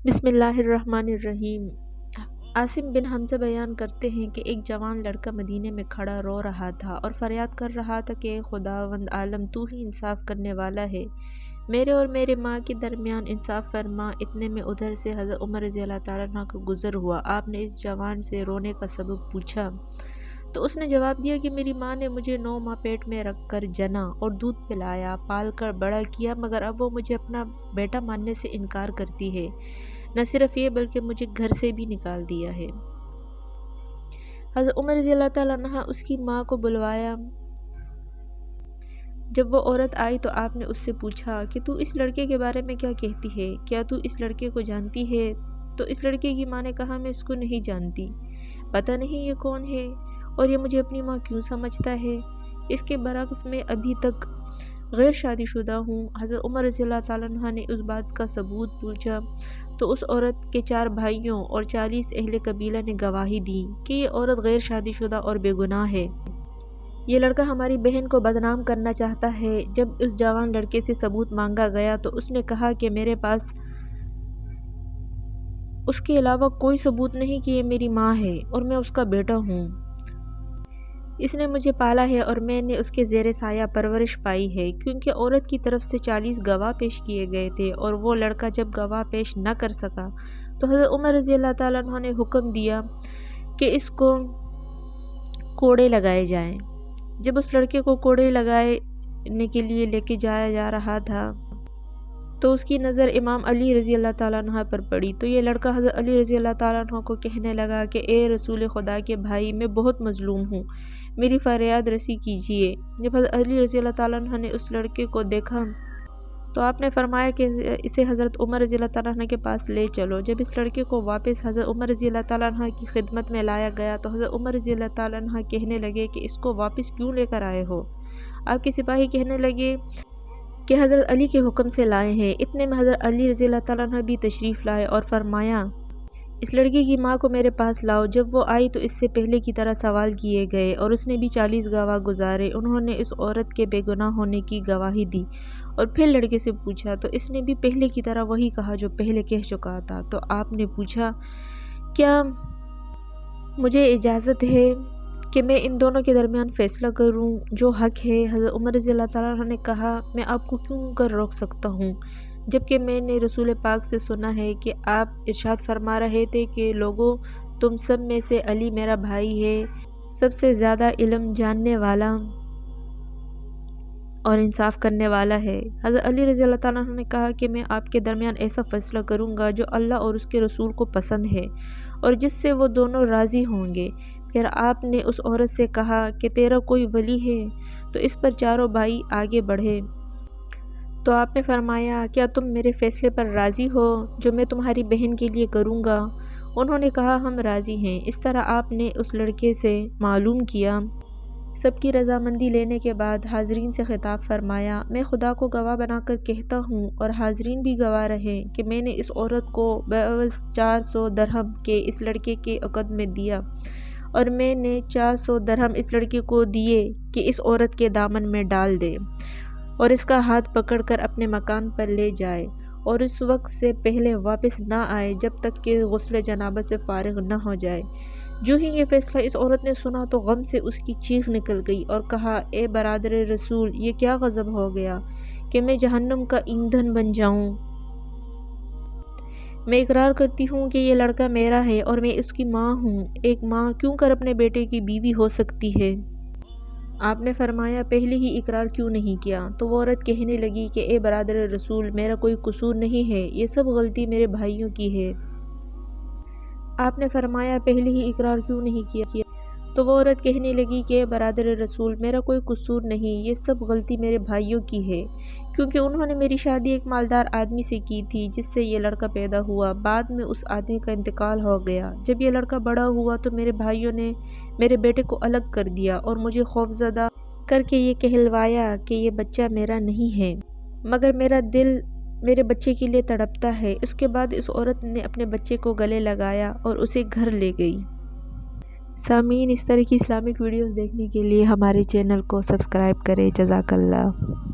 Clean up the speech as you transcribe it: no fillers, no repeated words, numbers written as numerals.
بسم اللہ الرحمن الرحیم۔ عاصم بن حمزہ بیان کرتے ہیں کہ ایک جوان لڑکا مدینے میں کھڑا رو رہا تھا اور فریاد کر رہا تھا کہ اے خداوند عالم، تو ہی انصاف کرنے والا ہے، میرے اور میرے ماں کے درمیان انصاف فرما۔ اتنے میں ادھر سے حضرت عمر رضی اللہ تعالیٰ عنہ کا گزر ہوا۔ آپ نے اس جوان سے رونے کا سبب پوچھا تو اس نے جواب دیا کہ میری ماں نے مجھے 9 ماہ پیٹ میں رکھ کر جنا اور دودھ پلایا، پال کر بڑا کیا، مگر اب وہ مجھے اپنا بیٹا ماننے سے انکار کرتی ہے۔ نہ صرف یہ بلکہ مجھے گھر سے بھی نکال دیا ہے۔ حضرت عمر رضی اللہ تعالیٰ عنہ اس کی ماں کو بلوایا۔ جب وہ عورت آئی تو آپ نے اس سے پوچھا کہ تو اس لڑکے کے بارے میں کیا کہتی ہے؟ کیا تو اس لڑکے کو جانتی ہے؟ تو اس لڑکے کی ماں نے کہا میں اس کو نہیں جانتی، پتہ نہیں یہ کون ہے اور یہ مجھے اپنی ماں کیوں سمجھتا ہے۔ اس کے برعکس میں ابھی تک غیر شادی شدہ ہوں۔ حضرت عمر رضی اللہ تعالیٰ عنہ نے اس بات کا ثبوت پوچھا تو اس عورت کے 4 بھائیوں اور 40 اہل قبیلہ نے گواہی دی کہ یہ عورت غیر شادی شدہ اور بے گناہ ہے۔ یہ لڑکا ہماری بہن کو بدنام کرنا چاہتا ہے۔ جب اس جوان لڑکے سے ثبوت مانگا گیا تو اس نے کہا کہ میرے پاس اس کے علاوہ کوئی ثبوت نہیں کہ یہ میری ماں ہے اور میں اس کا بیٹا ہوں۔ اس نے مجھے پالا ہے اور میں نے اس کے زیر سایہ پرورش پائی ہے، کیونکہ عورت کی طرف سے 40 گواہ پیش کیے گئے تھے اور وہ لڑکا جب گواہ پیش نہ کر سکا تو حضرت عمر رضی اللہ تعالیٰ عنہ نے حکم دیا کہ اس کو کوڑے لگائے جائیں۔ جب اس لڑکے کو کوڑے لگانے کے لیے لے کے جایا جا رہا تھا تو اس کی نظر امام علی رضی اللہ تعالیٰ عنہ پر پڑی تو یہ لڑکا حضرت علی رضی اللہ تعالیٰ عنہ کو کہنے لگا کہ اے رسول خدا کے بھائی، میں بہت مظلوم ہوں، میری فریاد رسی کیجیے۔ جب حضرت علی رضی اللہ تعالیٰ عنہ نے اس لڑکے کو دیکھا تو آپ نے فرمایا کہ اسے حضرت عمر رضی اللہ تعالیٰ عنہ کے پاس لے چلو۔ جب اس لڑکے کو واپس حضرت عمر رضی اللہ تعالیٰ عنہ کی خدمت میں لایا گیا تو حضرت عمر رضی اللہ تعالیٰ عنہ کہنے لگے کہ اس کو واپس کیوں لے کر آئے ہو؟ آپ کے سپاہی کہنے لگے کہ حضرت علی کے حکم سے لائے ہیں۔ اتنے میں حضرت علی رضی اللہ تعالیٰ عنہ بھی تشریف لائے اور فرمایا اس لڑکی کی ماں کو میرے پاس لاؤ۔ جب وہ آئی تو اس سے پہلے کی طرح سوال کیے گئے اور اس نے بھی 40 گواہ گزارے۔ انہوں نے اس عورت کے بے گناہ ہونے کی گواہی دی اور پھر لڑکے سے پوچھا تو اس نے بھی پہلے کی طرح وہی کہا جو پہلے کہہ چکا تھا۔ تو آپ نے پوچھا کیا مجھے اجازت ہے کہ میں ان دونوں کے درمیان فیصلہ کروں جو حق ہے؟ حضرت عمر رضی اللہ تعالیٰ عنہ نے کہا میں آپ کو کیوں کر روک سکتا ہوں، جبکہ میں نے رسول پاک سے سنا ہے کہ آپ ارشاد فرما رہے تھے کہ لوگوں، تم سب میں سے علی میرا بھائی ہے، سب سے زیادہ علم جاننے والا اور انصاف کرنے والا ہے۔ حضرت علی رضی اللہ تعالیٰ عنہ نے کہا کہ میں آپ کے درمیان ایسا فیصلہ کروں گا جو اللہ اور اس کے رسول کو پسند ہے اور جس سے وہ دونوں راضی ہوں گے۔ پھر آپ نے اس عورت سے کہا کہ تیرا کوئی ولی ہے؟ تو اس پر چاروں بھائی آگے بڑھے تو آپ نے فرمایا کیا تم میرے فیصلے پر راضی ہو جو میں تمہاری بہن کے لیے کروں گا؟ انہوں نے کہا ہم راضی ہیں۔ اس طرح آپ نے اس لڑکے سے معلوم کیا۔ سب کی رضامندی لینے کے بعد حاضرین سے خطاب فرمایا میں خدا کو گواہ بنا کر کہتا ہوں اور حاضرین بھی گواہ رہیں کہ میں نے اس عورت کو بعوض 400 درہم کے اس لڑکے کے عقد میں دیا اور میں نے 400 درہم اس لڑکے کو دیے کہ اس عورت کے دامن میں ڈال دے اور اس کا ہاتھ پکڑ کر اپنے مکان پر لے جائے اور اس وقت سے پہلے واپس نہ آئے جب تک کہ غسل جنابت سے فارغ نہ ہو جائے۔ جو ہی یہ فیصلہ اس عورت نے سنا تو غم سے اس کی چیخ نکل گئی اور کہا اے برادر رسول، یہ کیا غضب ہو گیا کہ میں جہنم کا ایندھن بن جاؤں؟ میں اقرار کرتی ہوں کہ یہ لڑکا میرا ہے اور میں اس کی ماں ہوں۔ ایک ماں کیوں کر اپنے بیٹے کی بیوی ہو سکتی ہے؟ آپ نے فرمایا پہلے ہی اقرار کیوں نہیں کیا؟ تو وہ عورت کہنے لگی کہ اے برادر رسول، میرا کوئی قصور نہیں ہے، یہ سب غلطی میرے بھائیوں کی ہے۔ آپ نے فرمایا پہلے ہی اقرار کیوں نہیں کیا؟ تو وہ عورت کہنے لگی کہ اے برادر رسول، میرا کوئی قصور نہیں، یہ سب غلطی میرے بھائیوں کی ہے، کیونکہ انہوں نے میری شادی ایک مالدار آدمی سے کی تھی جس سے یہ لڑکا پیدا ہوا۔ بعد میں اس آدمی کا انتقال ہو گیا۔ جب یہ لڑکا بڑا ہوا تو میرے بھائیوں نے میرے بیٹے کو الگ کر دیا اور مجھے خوفزدہ کر کے یہ کہلوایا کہ یہ بچہ میرا نہیں ہے، مگر میرا دل میرے بچے کے لیے تڑپتا ہے۔ اس کے بعد اس عورت نے اپنے بچے کو گلے لگایا اور اسے گھر لے گئی۔ سامعین، اس طرح کی اسلامک ویڈیوز دیکھنے کے لیے ہمارے چینل کو سبسکرائب کریں۔ جزاک اللہ۔